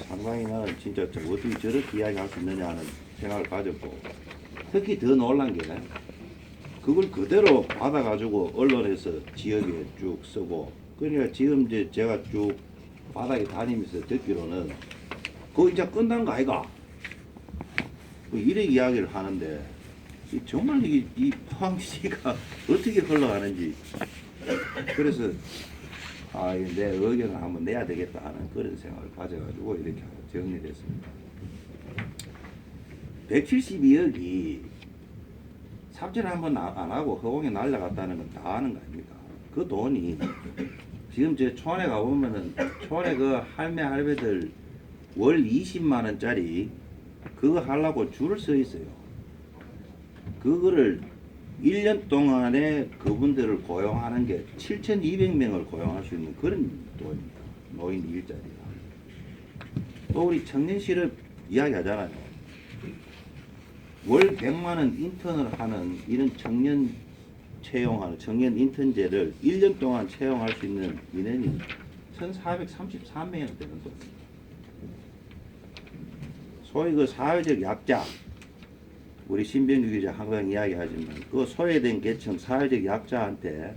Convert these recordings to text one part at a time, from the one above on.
상당히 나는 진짜 어떻게 저렇게 이야기할 수 있느냐 하는 생각을 가졌고, 특히 더 놀란 게 그걸 그대로 받아가지고 언론에서 지역에 쭉 쓰고, 그러니까 지금 이제 제가 쭉 바닥에 다니면서 듣기로는 그거 이제 끝난 거 아이가? 이렇게 이야기를 하는데, 정말 이 포항시가 어떻게 흘러가는지, 그래서 내 의견을 한번 내야 되겠다 하는 그런 생각을 가져가지고 이렇게 정리됐습니다. 172억이 삽질 한번 안 하고 허공에 날라갔다는 건 다 아는 거 아닙니까? 그 돈이 지금 제 촌에 가보면은 촌에 그 할매들 월 20만 원짜리 그거 하려고 줄을 서 있어요. 그거를 1년 동안에 그분들을 고용하는 게 7,200명을 고용할 수 있는 그런 돈입니다. 노인 일자리가. 또 우리 청년 실업 이야기 하잖아요. 월 100만 원 인턴을 하는 이런 청년 채용하는 청년 인턴제를 1년 동안 채용할 수 있는 인원이 1,433명이 되는 거예요. 소위 그 사회적 약자, 우리 신병규 기자 항상 이야기하지만 그 소외된 계층 사회적 약자한테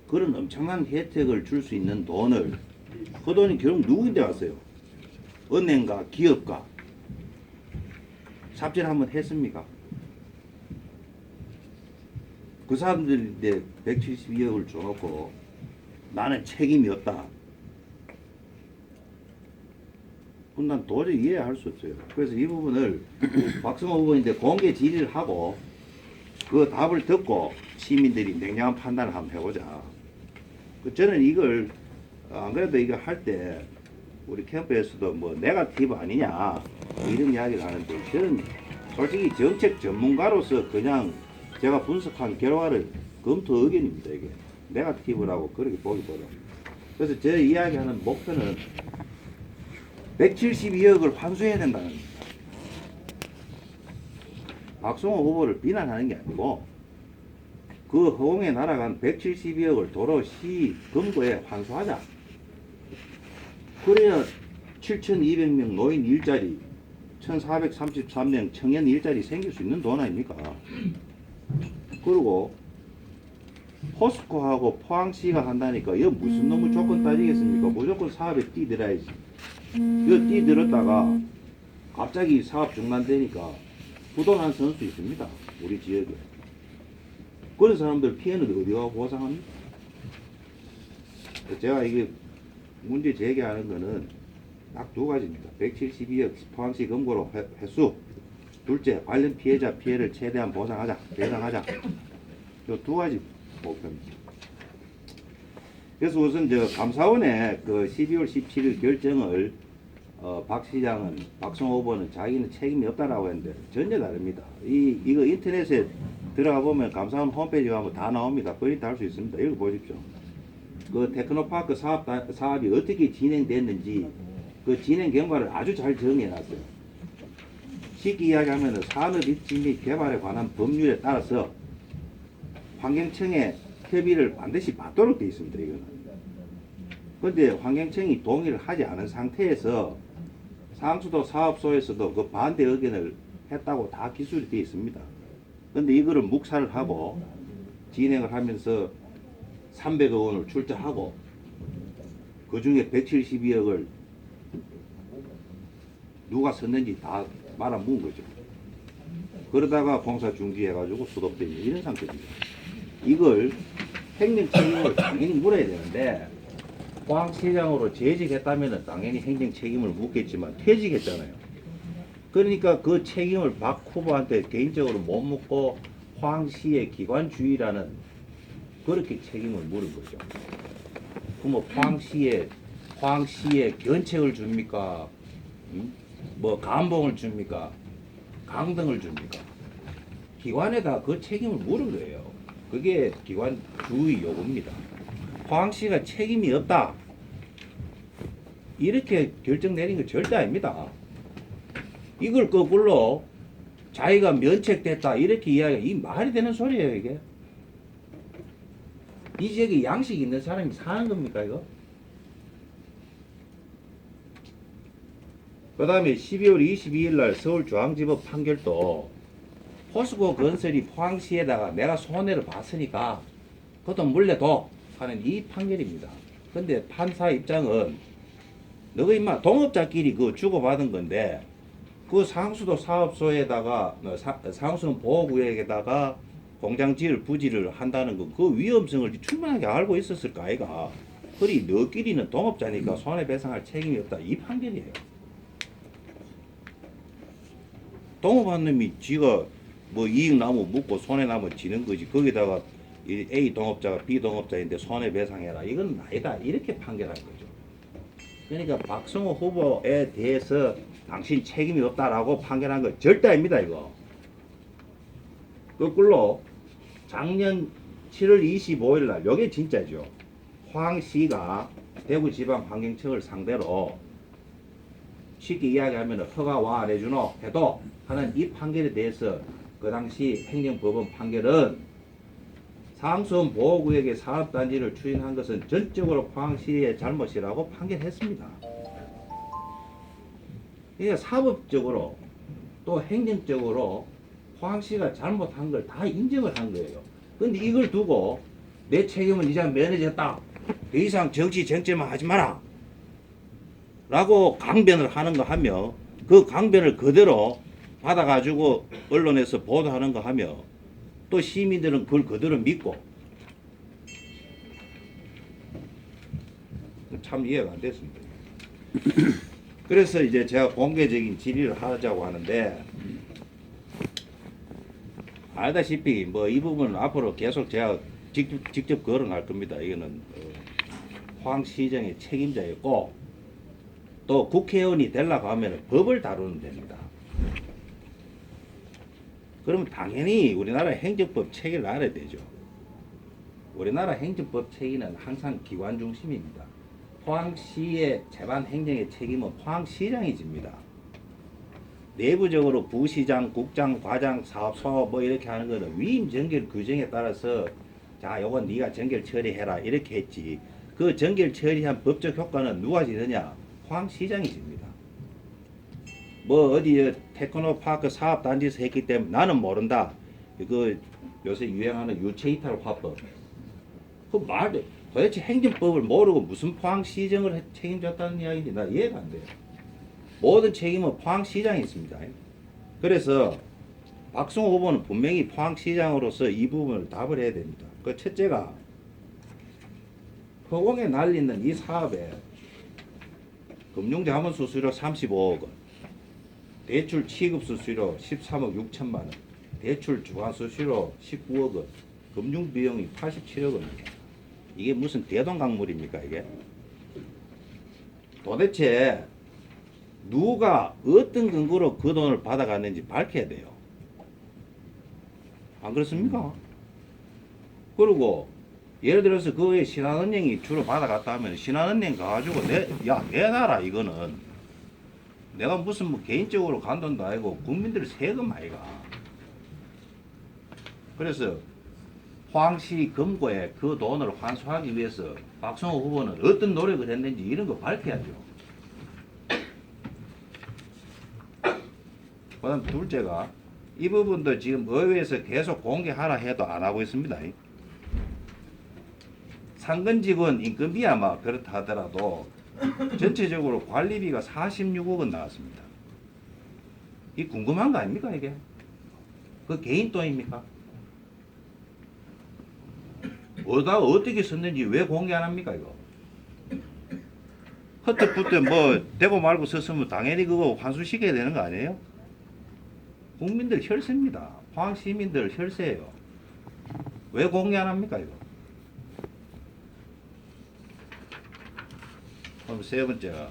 그런 엄청난 혜택을 줄 수 있는 돈을, 그 돈이 결국 누구한테 왔어요? 은행가, 기업가. 삽질 한번 했습니까? 그 사람들인데 172억을 줘놓고 나는 책임이 없다. 난 도저히 이해할 수 없어요. 그래서 이 부분을 박성호 후보인데 공개 질의를 하고 그 답을 듣고 시민들이 냉정한 판단을 한번 해보자. 저는 이걸 안 그래도 이거 할 때 우리 캠프에서도 뭐 네거티브 아니냐 이런 이야기를 하는데, 저는 솔직히 정책 전문가로서 그냥 제가 분석한 결과를 검토 의견입니다. 이게 네거티브라고 그렇게 보기보다. 그래서 제 이야기하는 목표는 172억을 환수해야 된다는 겁니다. 박성호 후보를 비난하는 게 아니고 그 허공에 날아간 172억을 도로 시 금고에 환수하자. 그래야 7,200명 노인 일자리, 1,433명 청년 일자리 생길 수 있는 돈 아닙니까? 그리고 포스코하고 포항시가 한다니까 이거 무슨 놈의 조건 따지겠습니까? 무조건 사업에 뛰들어야지. 이거 뛰들었다가 갑자기 사업 중단되니까 부도난 선수 있습니다. 우리 지역에. 그런 사람들 피해는 어디가 보상합니까? 제가 이게 문제 제기하는 거는 딱 두 가지입니다. 172억 포항시 금고로 회수. 둘째, 관련 피해자 피해를 최대한 보상하자, 배상하자. 이 두 가지 목표입니다. 그래서 우선 감사원의 그 12월 17일 결정을 박 시장은, 박성호 후보는 자기는 책임이 없다라고 했는데 전혀 다릅니다. 이거 인터넷에 들어가 보면 감사원 홈페이지 가면 다 나옵니다. 프린트 할 수 있습니다. 읽어보십시오. 그 테크노파크 사업이 어떻게 진행됐는지 그 진행 경과를 아주 잘 정해놨어요. 쉽게 이야기하면 산업 입지 및 개발에 관한 법률에 따라서 환경청의 협의를 반드시 받도록 되어 있습니다. 이거는. 그런데 환경청이 동의를 하지 않은 상태에서 상수도 사업소에서도 그 반대 의견을 했다고 다 기술이 되어 있습니다. 그런데 이거를 묵살을 하고 진행을 하면서 300억 원을 출자하고 그 중에 172억을 누가 썼는지 다 말아먹은 거죠. 그러다가 공사 중지해가지고 수독되어 있는 이런 상태입니다. 이걸 행정 책임을 당연히 물어야 되는데, 포항시장으로 재직했다면 당연히 행정 책임을 묻겠지만 퇴직했잖아요. 그러니까 그 책임을 박 후보한테 개인적으로 못 묻고 포항시의 기관주의라는 그렇게 책임을 물은 거죠. 그럼 뭐 포항시에 견책을 줍니까? 뭐 감봉을 줍니까? 강등을 줍니까? 기관에다 그 책임을 물은 거예요. 그게 기관주의 요구입니다. 포항시가 책임이 없다, 이렇게 결정 내린 거 절대 아닙니다. 이걸 거꾸로 자기가 면책됐다 이렇게 이야기가 이 말이 되는 소리예요. 이게 이 지역에 양식 있는 사람이 사는 겁니까 이거? 그 다음에 12월 22일 날 서울중앙지법 판결도 포스코 건설이 포항시에다가 내가 손해를 봤으니까 그것도 물려둬 하는 이 판결입니다. 근데 판사 입장은 너가 임마 동업자끼리 그 주고받은 건데 그 상수도 사업소에다가 상수는 보호구역에다가 공장 지을 부지를 한다는 거 그 위험성을 충분하게 알고 있었을까 아이가. 그리 너끼리는 동업자니까 손해배상할 책임이 없다 이 판결이에요. 동업한 놈이 지가 뭐 이익 나면 묻고 손해 나면 지는 거지. 거기다가 A 동업자가 B 동업자인데 손해배상해라 이건 아니다 이렇게 판결한 거죠. 그러니까 박성호 후보에 대해서 당신 책임이 없다라고 판결한 거 절대 아닙니다 이거. 거꾸로 작년 7월 25일 날 요게 진짜죠. 포항시가 대구지방환경청을 상대로 쉽게 이야기하면 허가 와 안 해주노 해도 하는 이 판결에 대해서 그 당시 행정법원 판결은 상수원 보호구역의 사업단지를 추진한 것은 전적으로 포항시의 잘못이라고 판결했습니다. 그러니까 사법적으로 또 행정적으로 포항시가 잘못한 걸 다 인정을 한 거예요. 근데 이걸 두고 내 책임은 이제 면해졌다. 더 이상 정치 정체만 하지 마라. 라고 강변을 하는 거 하며 그 강변을 그대로 받아가지고 언론에서 보도하는 거 하며 또 시민들은 그걸 그대로 믿고 참 이해가 안 됐습니다. 그래서 이제 제가 공개적인 질의를 하자고 하는데 알다시피 뭐 이 부분은 앞으로 계속 제가 직접 거론할 겁니다. 이거는 포항시정의 책임자였고 또 국회의원이 되려고 하면 법을 다루는 됩니다. 그러면 당연히 우리나라 행정법 체계를 알아야 되죠. 우리나라 행정법 체계는 항상 기관 중심입니다. 포항시의 재반 행정의 책임은 포항시장이 집니다. 내부적으로 부시장, 국장, 과장, 사업소 뭐 이렇게 하는 거는 위임 정결 규정에 따라서 자 요건 네가 정결 처리해라 이렇게 했지. 그 정결 처리한 법적 효과는 누가 지느냐? 포항시장이 집니다. 뭐 어디 테크노파크 사업단지에서 했기 때문에 나는 모른다. 그 요새 유행하는 유체이탈 화법. 그 말도 도대체 행정법을 모르고 무슨 포항시정을 책임졌다는 이야기인지 나 이해가 안 돼요. 모든 책임은 포항시장이 있습니다. 그래서 박성호 후보는 분명히 포항시장으로서 이 부분을 답을 해야 됩니다. 그 첫째가 허공에 날리는 이 사업에 금융자문 수수료 35억 원, 대출 취급 수수료 13억 6천만 원, 대출 주관 수수료 19억 원, 금융 비용이 87억 원입니다. 이게 무슨 대동강물입니까 이게? 도대체 누가 어떤 근거로 그 돈을 받아갔는지 밝혀야 돼요. 안 그렇습니까? 그리고 예를 들어서 그의 신한은행이 주로 받아갔다 하면 신한은행 가가지고 내놔라 이거는 내가 무슨 뭐 개인적으로 간 돈도 아니고 국민들 세금 아이가. 그래서 포항시 금고에 그 돈을 환수하기 위해서 박성호 후보는 어떤 노력을 했는지 이런 거 밝혀야죠. 그다음 둘째가 이 부분도 지금 의회에서 계속 공개하라 해도 안 하고 있습니다. 상근직원 인건비야 막 그렇다 하더라도 전체적으로 관리비가 46억 원 나왔습니다. 이 궁금한 거 아닙니까 이게? 그 개인 돈입니까? 어디다 어떻게 썼는지 왜 공개 안 합니까 이거? 헛헛부터 뭐 되고 말고 썼으면 당연히 그거 환수시켜야 되는 거 아니에요? 국민들 혈세입니다. 포항 시민들 혈세예요. 왜 공개 안 합니까 이거? 그럼 세 번째가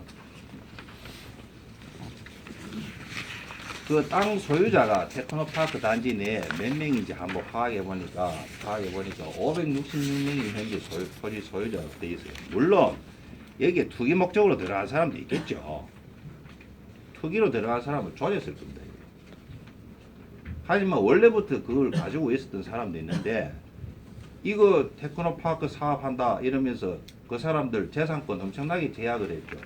그 땅 소유자가 테크노파크 단지 내에 몇 명인지 한번 파악해 보니까 566명이 현재 토지 소유자가 돼 있어요. 물론 여기에 투기 목적으로 들어간 사람도 있겠죠. 투기로 들어간 사람은 조졌을 겁니다. 하지만 원래부터 그걸 가지고 있었던 사람도 있는데 이거 테크노파크 사업한다 이러면서 그 사람들 재산권 엄청나게 제약을 했죠.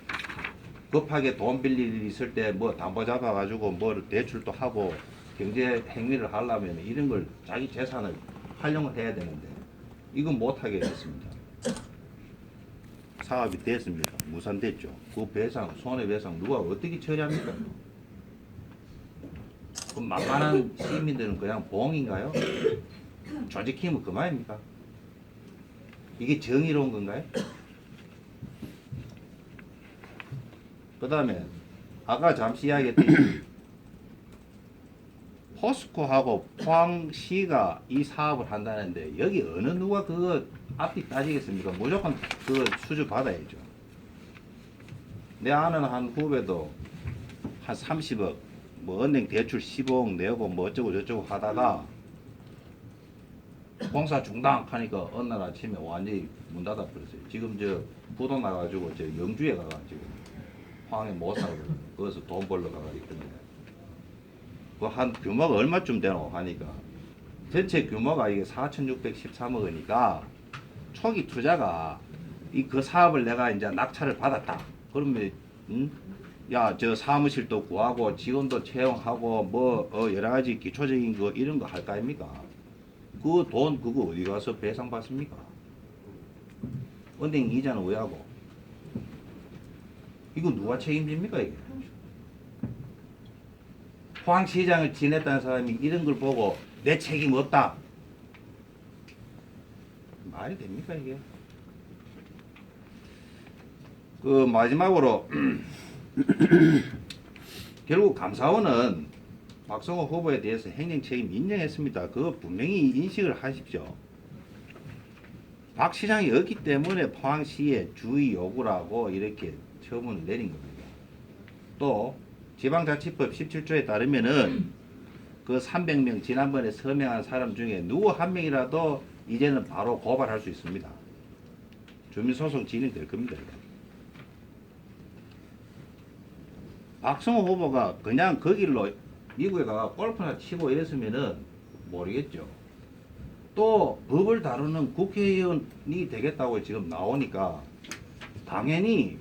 급하게 돈 빌릴 일 있을 때 뭐 담보 잡아가지고 뭐 대출도 하고 경제 행위를 하려면 이런 걸 자기 재산을 활용을 해야 되는데 이건 못하게 했습니다. 사업이 됐습니다. 무산됐죠. 그 배상, 손해배상 누가 어떻게 처리합니까? 그럼 만만한 시민들은 그냥 봉인가요? 조직히면 그만입니까? 이게 정의로운 건가요? 그 다음에 아까 잠시 이야기했듯이 포스코하고 포항시가 이 사업을 한다는데 여기 어느 누가 그거 앞뒤 따지겠습니까? 무조건 그 수주 받아야죠. 내 아는 한 후배도 한 30억 뭐 은행 대출 15억 내고 뭐 어쩌고 저쩌고 하다가 공사 중단 하니까 어느 날 아침에 완전히 문 닫아 버렸어요. 지금 저 부도 나가지고 저 영주에 가가지고 포항에 못 살고 거기서 돈 벌러 가가 있던데 그 한 규모가 얼마쯤 되노 하니까 전체 규모가 이게 4,613억 원이니까 초기 투자가 이 그 사업을 내가 이제 낙찰을 받았다. 그러면 야 저 사무실도 구하고 직원도 채용하고 뭐 여러 가지 기초적인 거 이런 거 할 거 아닙니까? 그 돈 그거 어디 가서 배상 받습니까? 은행 이자는 왜 하고? 이거 누가 책임집니까 이게? 포항시장을 지냈다는 사람이 이런 걸 보고 내 책임 없다. 말이 됩니까 이게? 그 마지막으로 결국 감사원은 박성호 후보에 대해서 행정 책임 인정했습니다. 그거 분명히 인식을 하십시오. 박 시장이 없기 때문에 포항시에 주의 요구라고 이렇게 처분을 내린 겁니다. 또 지방자치법 17조에 따르면은 그 300명 지난번에 서명한 사람 중에 누구 한 명이라도 이제는 바로 고발할 수 있습니다. 주민소송 진행될 겁니다. 박성호 후보가 그냥 그 길로 미국에 가서 골프나 치고 이랬으면은 모르겠죠. 또 법을 다루는 국회의원이 되겠다고 지금 나오니까 당연히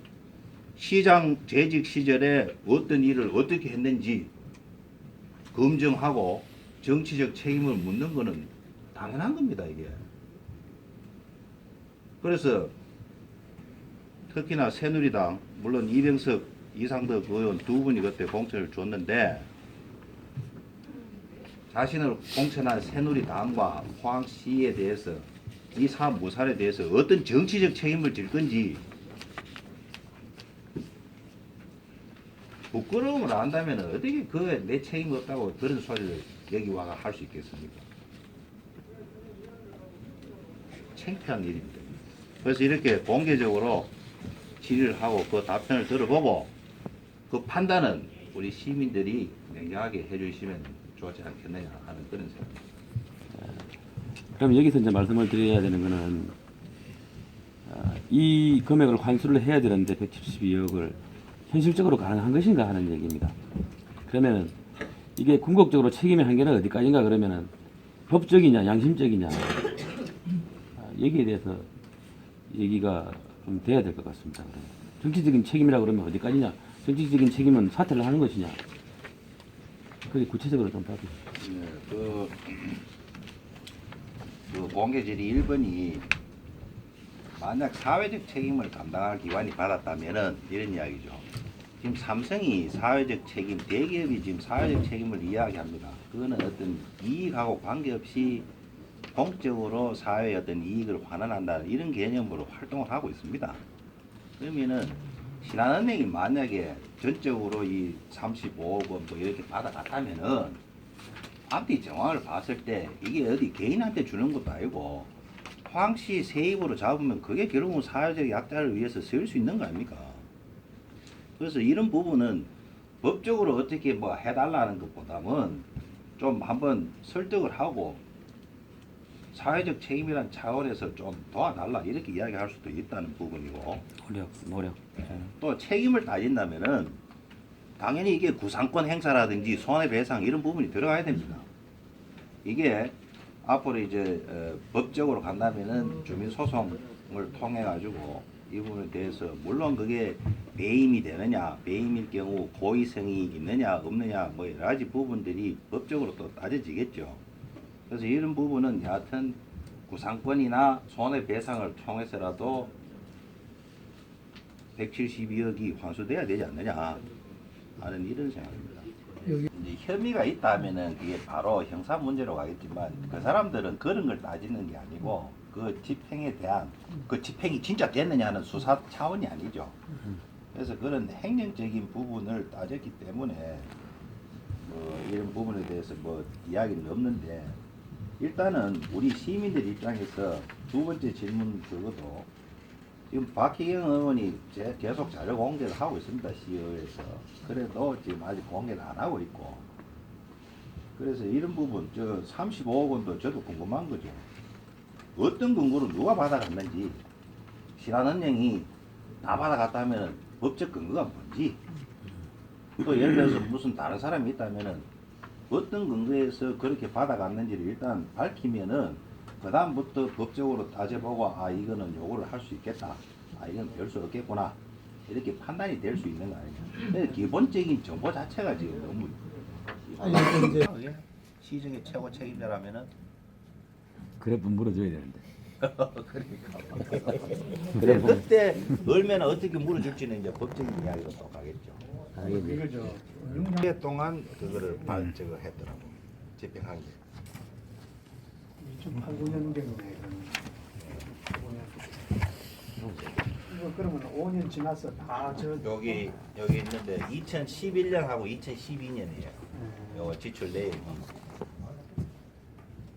시장 재직 시절에 어떤 일을 어떻게 했는지 검증하고 정치적 책임을 묻는 것은 당연한 겁니다, 이게. 그래서 특히나 새누리당, 물론 이병석, 이상덕 의원 두 분이 그때 공천을 줬는데 자신을 공천한 새누리당과 포항시에 대해서 이 사업 무산에 대해서 어떤 정치적 책임을 질 건지 부끄러움을 안다면 어떻게 그에 내 책임 없다고 그런 소리를 여기 와가 할 수 있겠습니까? 창피한 일입니다. 그래서 이렇게 공개적으로 질의를 하고 그 답변을 들어보고 그 판단은 우리 시민들이 냉정하게 해주시면 좋지 않겠느냐 하는 그런 생각입니다. 그럼 여기서 이제 말씀을 드려야 되는 거는 이 금액을 환수를 해야 되는데 172억을 현실적으로 가능한 것인가 하는 얘기입니다. 그러면 이게 궁극적으로 책임의 한계는 어디까지인가 그러면은 법적이냐 양심적이냐 여기에 대해서 얘기가 좀 돼야 될 것 같습니다. 그러면. 정치적인 책임이라 그러면 어디까지냐? 정치적인 책임은 사퇴를 하는 것이냐? 그게 구체적으로 좀 봐주세요. 네, 그 공개 질의 1번이 만약 사회적 책임을 감당할 기관이 받았다면은 이런 이야기죠. 지금 삼성이 사회적 책임, 대기업이 지금 사회적 책임을 이야기합니다. 그거는 어떤 이익하고 관계없이 공적으로 사회의 어떤 이익을 환원한다는 이런 개념으로 활동을 하고 있습니다. 그러면은 신한은행이 만약에 전적으로 이 35억 원 뭐 이렇게 받아갔다면은 앞뒤 정황을 봤을 때 이게 어디 개인한테 주는 것도 아니고 포항시 세입으로 잡으면 그게 결국은 사회적 약자를 위해서 쓰일 수 있는 거 아닙니까? 그래서 이런 부분은 법적으로 어떻게 뭐 해달라는 것보다는 좀 한번 설득을 하고 사회적 책임이란 차원에서 좀 도와달라 이렇게 이야기할 수도 있다는 부분이고 노력. 또 책임을 따진다면은 당연히 이게 구상권 행사라든지 손해배상 이런 부분이 들어가야 됩니다. 이게 앞으로 이제 법적으로 간다면은 주민소송을 통해 가지고 이 부분에 대해서 물론 그게 배임이 되느냐, 배임일 경우 고의성이 있느냐 없느냐 뭐 여러 가지 부분들이 법적으로 또 따져지겠죠. 그래서 이런 부분은 여하튼 구상권이나 손해배상을 통해서라도 172억이 환수돼야 되지 않느냐 하는 이런 생각입니다. 이제 혐의가 있다면은 그게 바로 형사 문제로 가겠지만 그 사람들은 그런 걸 따지는 게 아니고 그 집행에 대한 그 집행이 진짜 됐느냐 하는 수사 차원이 아니죠. 그래서 그런 행정적인 부분을 따졌기 때문에 뭐 이런 부분에 대해서 뭐 이야기는 없는데 일단은 우리 시민들 입장에서 두 번째 질문 적어도 지금 박희경 의원이 계속 자료 공개를 하고 있습니다. 시의회에서. 그래도 지금 아직 공개를 안 하고 있고. 그래서 이런 부분, 저 35억 원도 저도 궁금한 거죠. 어떤 근거로 누가 받아갔는지, 신한은행이 다 받아갔다면 법적 근거가 뭔지, 또 예를 들어서 무슨 다른 사람이 있다면은 어떤 근거에서 그렇게 받아갔는지를 일단 밝히면은 그 다음부터 법적으로 따져보고 아 이거는 요거를 할 수 있겠다, 아 이건 별 수 없겠구나 이렇게 판단이 될 수 있는 거 아니냐. 기본적인 정보 자체가 지금 너무 이제 시정의 최고 책임자라면은 그래 물어줘야 되는데. 그러니까 그래 그때 얼마나 어떻게 물어줄지는 이제 법적인 이야기로 또 가겠죠. 이거죠. 꽤 동안 그거를 저거 했더라고 집행한 게. 2008, 9년 경우에 이거 그러면 5년 지나서 다저 여기 있는데 2011년하고 2012년이에요. 요 지출 내역이.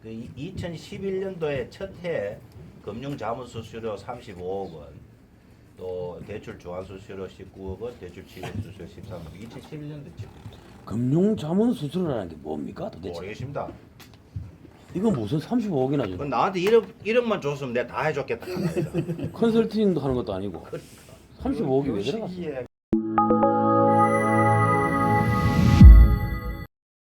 그 2011년도에 첫 해 금융자문수수료 35억 원, 또 대출 중환수수료 19억 원, 대출 취급수수료 13억 원. 2011년도 지금 금융자문수수료라는 게 뭡니까 도대체? 모르겠습니다. 이건 무슨 35억이나 줘? 나한테 1억만 줬으면 내가 다 해줬겠다. 컨설팅도 하는 것도 아니고 35억이 왜 들어갔어? 시기에